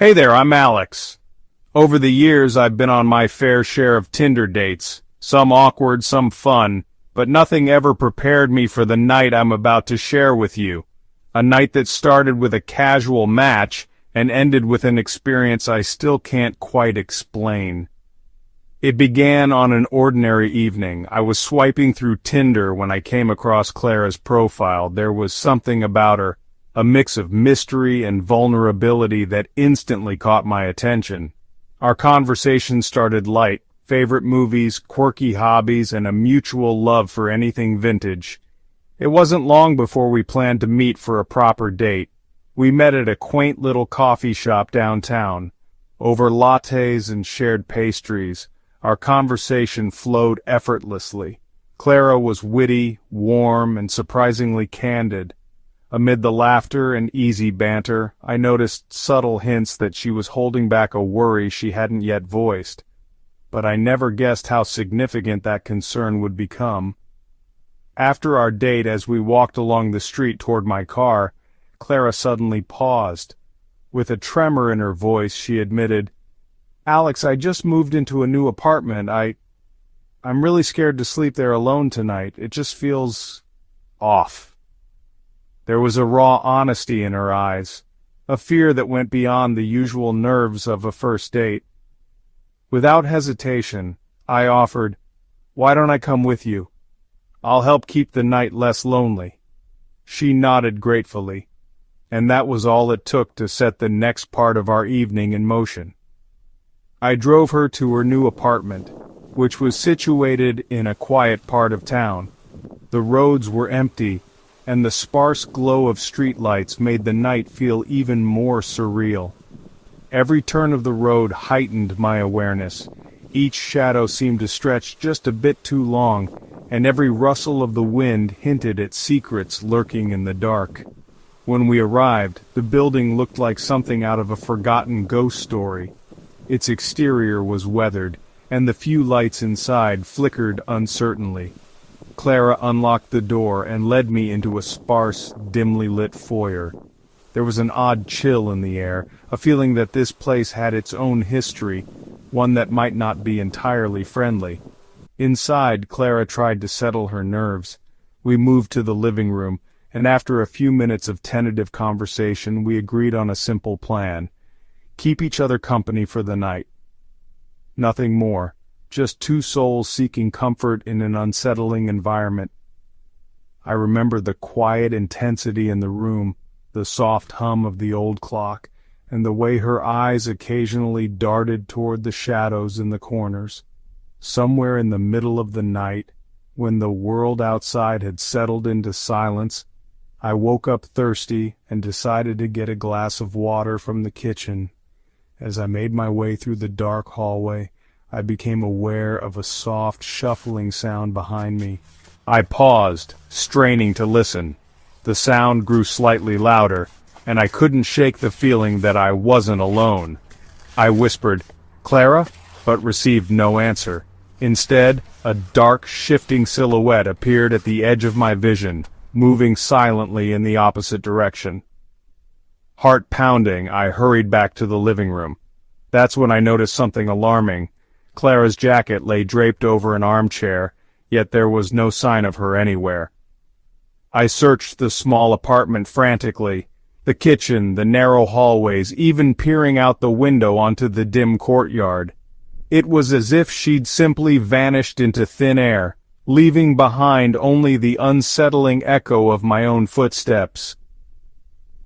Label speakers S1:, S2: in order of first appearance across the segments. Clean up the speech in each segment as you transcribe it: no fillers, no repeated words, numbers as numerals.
S1: Hey there, I'm Alex. Over the years, I've been on my fair share of Tinder dates, some awkward, some fun, but nothing ever prepared me for the night I'm about to share with you. A night that started with a casual match and ended with an experience I still can't quite explain. It began on an ordinary evening. I was swiping through Tinder when I came across Clara's profile. There was something about her, a mix of mystery and vulnerability that instantly caught my attention. Our conversation started light, favorite movies, quirky hobbies, and a mutual love for anything vintage. It wasn't long before we planned to meet for a proper date. We met at a quaint little coffee shop downtown. Over lattes and shared pastries, our conversation flowed effortlessly. Clara was witty, warm, and surprisingly candid. Amid the laughter and easy banter, I noticed subtle hints that she was holding back a worry she hadn't yet voiced. But I never guessed how significant that concern would become. After our date, as we walked along the street toward my car, Clara suddenly paused. With a tremor in her voice, she admitted, "Alex, I just moved into a new apartment. I'm really scared to sleep there alone tonight. It just feels off." There was a raw honesty in her eyes, a fear that went beyond the usual nerves of a first date. Without hesitation, I offered, "Why don't I come with you? I'll help keep the night less lonely." She nodded gratefully, and that was all it took to set the next part of our evening in motion. I drove her to her new apartment, which was situated in a quiet part of town. The roads were empty, and the sparse glow of streetlights made the night feel even more surreal. Every turn of the road heightened my awareness. Each shadow seemed to stretch just a bit too long, and every rustle of the wind hinted at secrets lurking in the dark. When we arrived, the building looked like something out of a forgotten ghost story. Its exterior was weathered, and the few lights inside flickered uncertainly. Clara unlocked the door and led me into a sparse, dimly lit foyer. There was an odd chill in the air, a feeling that this place had its own history, one that might not be entirely friendly. Inside, Clara tried to settle her nerves. We moved to the living room, and after a few minutes of tentative conversation, we agreed on a simple plan. Keep each other company for the night. Nothing more. Just two souls seeking comfort in an unsettling environment. I remember the quiet intensity in the room, the soft hum of the old clock, and the way her eyes occasionally darted toward the shadows in the corners. Somewhere in the middle of the night, when the world outside had settled into silence, I woke up thirsty and decided to get a glass of water from the kitchen. As I made my way through the dark hallway, I became aware of a soft, shuffling sound behind me. I paused, straining to listen. The sound grew slightly louder, and I couldn't shake the feeling that I wasn't alone. I whispered, "Clara?" but received no answer. Instead, a dark, shifting silhouette appeared at the edge of my vision, moving silently in the opposite direction. Heart pounding, I hurried back to the living room. That's when I noticed something alarming. Clara's jacket lay draped over an armchair, yet there was no sign of her anywhere. I searched the small apartment frantically, the kitchen, the narrow hallways, even peering out the window onto the dim courtyard. It was as if she'd simply vanished into thin air, leaving behind only the unsettling echo of my own footsteps.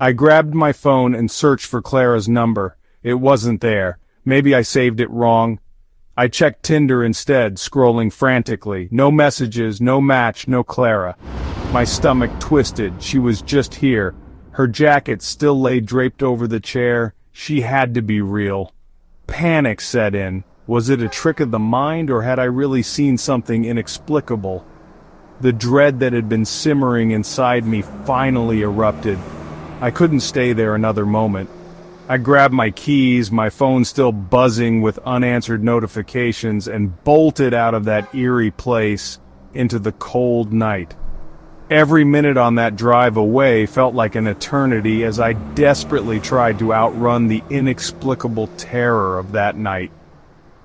S1: I grabbed my phone and searched for Clara's number. It wasn't there. Maybe I saved it wrong. I checked Tinder instead, scrolling frantically. No messages, no match, no Clara. My stomach twisted. She was just here. Her jacket still lay draped over the chair. She had to be real. Panic set in. Was it a trick of the mind, or had I really seen something inexplicable? The dread that had been simmering inside me finally erupted. I couldn't stay there another moment. I grabbed my keys, my phone still buzzing with unanswered notifications, and bolted out of that eerie place into the cold night. Every minute on that drive away felt like an eternity as I desperately tried to outrun the inexplicable terror of that night.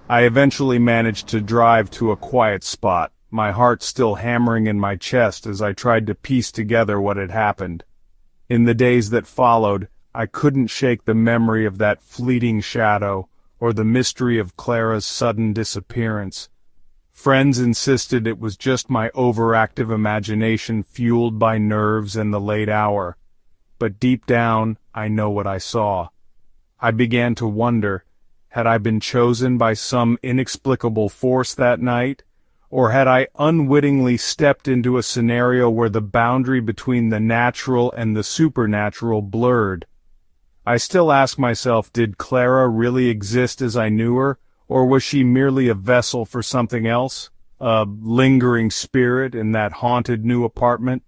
S1: I eventually managed to drive to a quiet spot, my heart still hammering in my chest as I tried to piece together what had happened. In the days that followed, I couldn't shake the memory of that fleeting shadow, or the mystery of Clara's sudden disappearance. Friends insisted it was just my overactive imagination fueled by nerves and the late hour. But deep down, I know what I saw. I began to wonder, had I been chosen by some inexplicable force that night? Or had I unwittingly stepped into a scenario where the boundary between the natural and the supernatural blurred? I still ask myself, did Clara really exist as I knew her, or was she merely a vessel for something else? A lingering spirit in that haunted new apartment?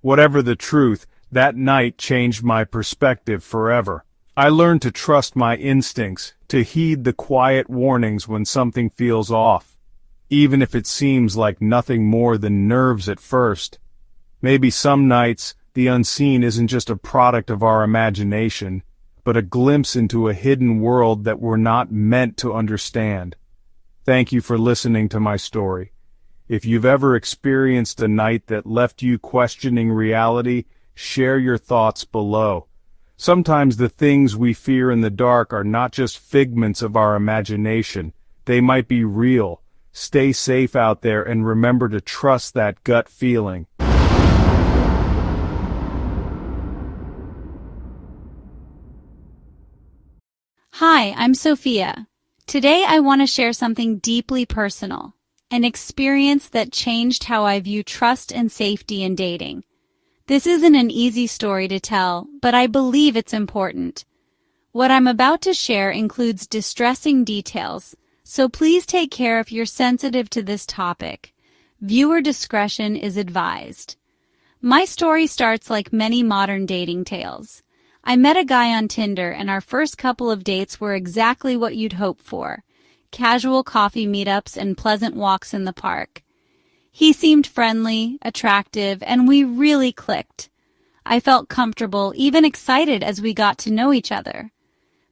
S1: Whatever the truth, that night changed my perspective forever. I learned to trust my instincts, to heed the quiet warnings when something feels off, even if it seems like nothing more than nerves at first. Maybe some nights, the unseen isn't just a product of our imagination, but a glimpse into a hidden world that we're not meant to understand. Thank you for listening to my story. If you've ever experienced a night that left you questioning reality, share your thoughts below. Sometimes the things we fear in the dark are not just figments of our imagination. They might be real. Stay safe out there and remember to trust that gut feeling.
S2: Hi, I'm Sophia. Today I want to share something deeply personal, an experience that changed how I view trust and safety in dating. This isn't an easy story to tell, but I believe it's important. What I'm about to share includes distressing details, so please take care if you're sensitive to this topic. Viewer discretion is advised. My story starts like many modern dating tales. I met a guy on Tinder, and our first couple of dates were exactly what you'd hope for: casual coffee meetups and pleasant walks in the park. He seemed friendly, attractive, and we really clicked. I felt comfortable, even excited as we got to know each other.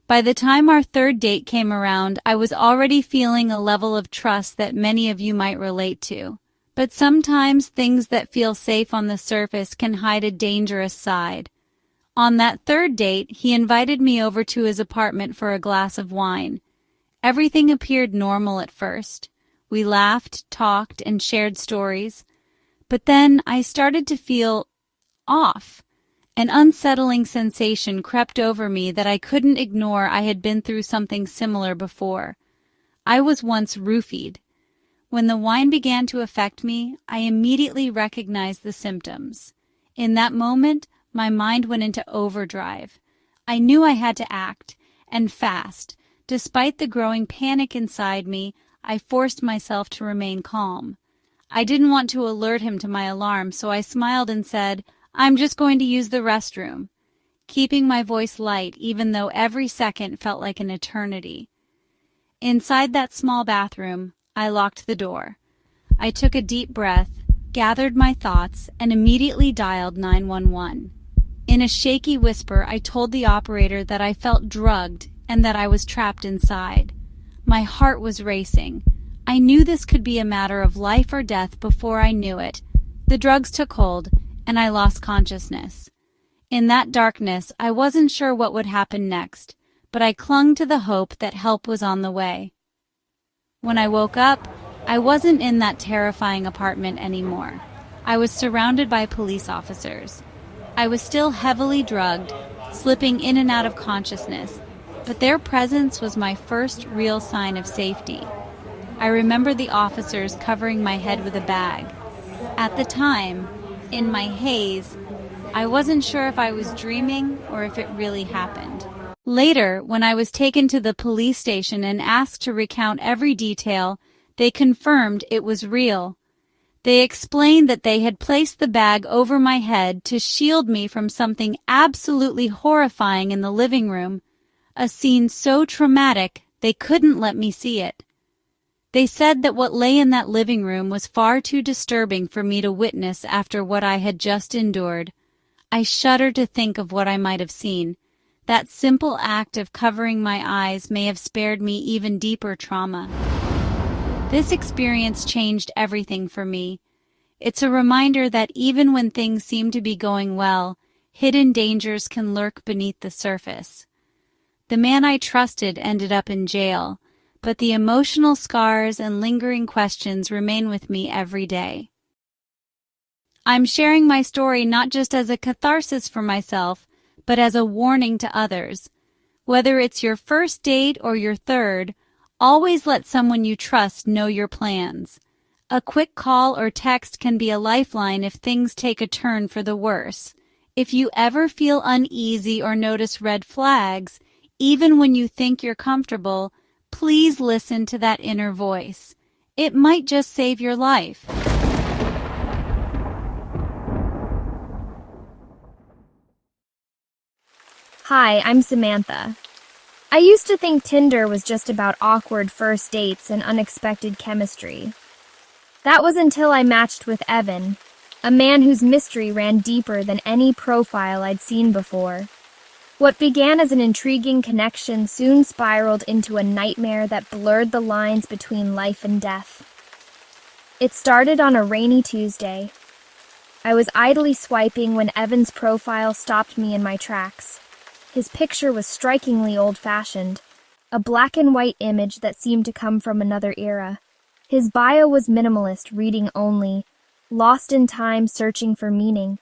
S2: By the time our third date came around, I was already feeling a level of trust that many of you might relate to. But sometimes things that feel safe on the surface can hide a dangerous side. On that third date, he invited me over to his apartment for a glass of wine. Everything appeared normal at first. We laughed, talked, and shared stories. But then I started to feel off. An unsettling sensation crept over me that I couldn't ignore. I had been through something similar before. I was once roofied. When the wine began to affect me, I immediately recognized the symptoms. In that moment, my mind went into overdrive. I knew I had to act, and fast. Despite the growing panic inside me, I forced myself to remain calm. I didn't want to alert him to my alarm, so I smiled and said, "I'm just going to use the restroom," keeping my voice light even though every second felt like an eternity. Inside that small bathroom, I locked the door. I took a deep breath, gathered my thoughts, and immediately dialed 911. In a shaky whisper, I told the operator that I felt drugged and that I was trapped inside. My heart was racing. I knew this could be a matter of life or death before I knew it. The drugs took hold, and I lost consciousness. In that darkness, I wasn't sure what would happen next, but I clung to the hope that help was on the way. When I woke up, I wasn't in that terrifying apartment anymore. I was surrounded by police officers. I was still heavily drugged, slipping in and out of consciousness, but their presence was my first real sign of safety. I remember the officers covering my head with a bag. At the time, in my haze, I wasn't sure if I was dreaming or if it really happened. Later, when I was taken to the police station and asked to recount every detail, they confirmed it was real. They explained that they had placed the bag over my head to shield me from something absolutely horrifying in the living room, a scene so traumatic they couldn't let me see it. They said that what lay in that living room was far too disturbing for me to witness after what I had just endured. I shudder to think of what I might have seen. That simple act of covering my eyes may have spared me even deeper trauma. This experience changed everything for me. It's a reminder that even when things seem to be going well, hidden dangers can lurk beneath the surface. The man I trusted ended up in jail, but the emotional scars and lingering questions remain with me every day. I'm sharing my story not just as a catharsis for myself, but as a warning to others. Whether it's your first date or your third, always let someone you trust know your plans. A quick call or text can be a lifeline if things take a turn for the worse. If you ever feel uneasy or notice red flags, even when you think you're comfortable, please listen to that inner voice. It might just save your life.
S3: Hi, I'm Samantha. I used to think Tinder was just about awkward first dates and unexpected chemistry. That was until I matched with Evan, a man whose mystery ran deeper than any profile I'd seen before. What began as an intriguing connection soon spiraled into a nightmare that blurred the lines between life and death. It started on a rainy Tuesday. I was idly swiping when Evan's profile stopped me in my tracks. His picture was strikingly old-fashioned, a black and white image that seemed to come from another era. His bio was minimalist, reading only, lost in time searching for meaning.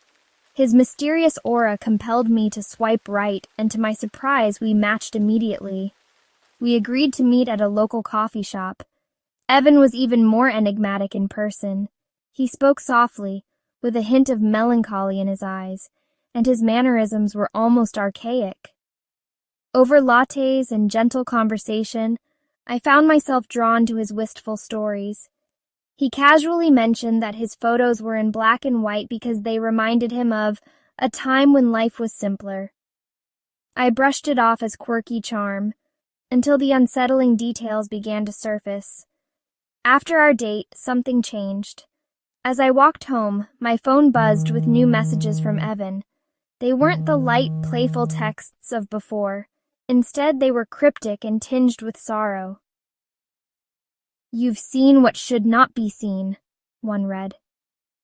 S3: His mysterious aura compelled me to swipe right, and to my surprise, we matched immediately. We agreed to meet at a local coffee shop. Evan was even more enigmatic in person. He spoke softly, with a hint of melancholy in his eyes, and his mannerisms were almost archaic. Over lattes and gentle conversation, I found myself drawn to his wistful stories. He casually mentioned that his photos were in black and white because they reminded him of a time when life was simpler. I brushed it off as quirky charm, until the unsettling details began to surface. After our date, something changed. As I walked home, my phone buzzed with new messages from Evan. They weren't the light, playful texts of before. Instead, they were cryptic and tinged with sorrow. "You've seen what should not be seen," one read.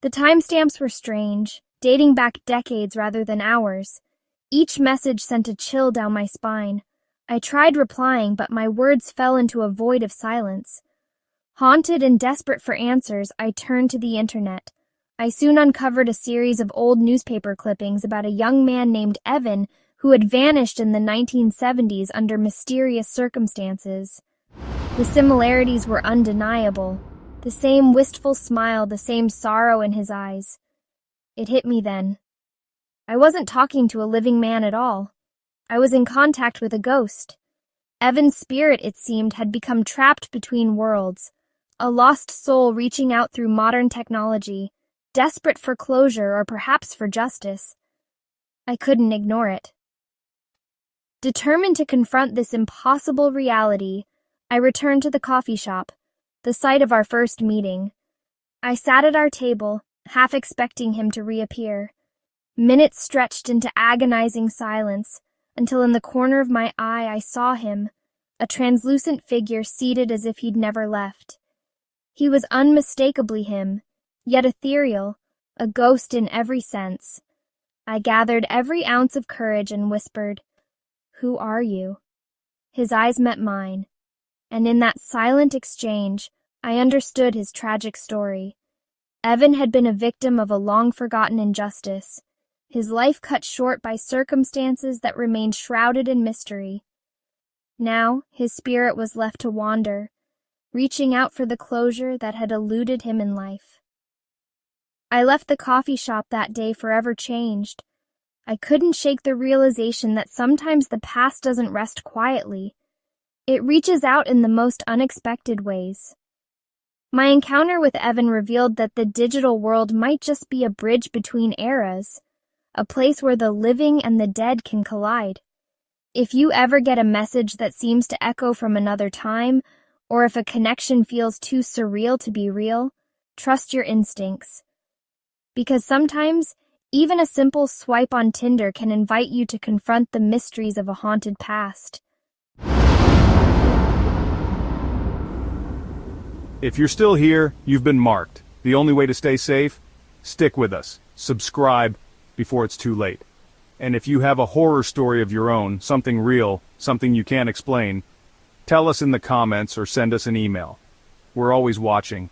S3: The timestamps were strange, dating back decades rather than hours. Each message sent a chill down my spine. I tried replying, but my words fell into a void of silence. Haunted and desperate for answers, I turned to the internet. I soon uncovered a series of old newspaper clippings about a young man named Evan who had vanished in the 1970s under mysterious circumstances. The similarities were undeniable. The same wistful smile, the same sorrow in his eyes. It hit me then. I wasn't talking to a living man at all. I was in contact with a ghost. Evan's spirit, it seemed, had become trapped between worlds, a lost soul reaching out through modern technology, desperate for closure or perhaps for justice. I couldn't ignore it. Determined to confront this impossible reality, I returned to the coffee shop, the site of our first meeting. I sat at our table, half expecting him to reappear. Minutes stretched into agonizing silence, until in the corner of my eye I saw him, a translucent figure seated as if he'd never left. He was unmistakably him, yet ethereal, a ghost in every sense. I gathered every ounce of courage and whispered, "Who are you?" His eyes met mine, and in that silent exchange, I understood his tragic story. Evan had been a victim of a long-forgotten injustice, his life cut short by circumstances that remained shrouded in mystery. Now, his spirit was left to wander, reaching out for the closure that had eluded him in life. I left the coffee shop that day forever changed. I couldn't shake the realization that sometimes the past doesn't rest quietly. It reaches out in the most unexpected ways. My encounter with Evan revealed that the digital world might just be a bridge between eras, a place where the living and the dead can collide. If you ever get a message that seems to echo from another time, or if a connection feels too surreal to be real, trust your instincts. Because sometimes, even a simple swipe on Tinder can invite you to confront the mysteries of a haunted past.
S1: If you're still here, you've been marked. The only way to stay safe? Stick with us. Subscribe before it's too late. And if you have a horror story of your own, something real, something you can't explain, tell us in the comments or send us an email. We're always watching.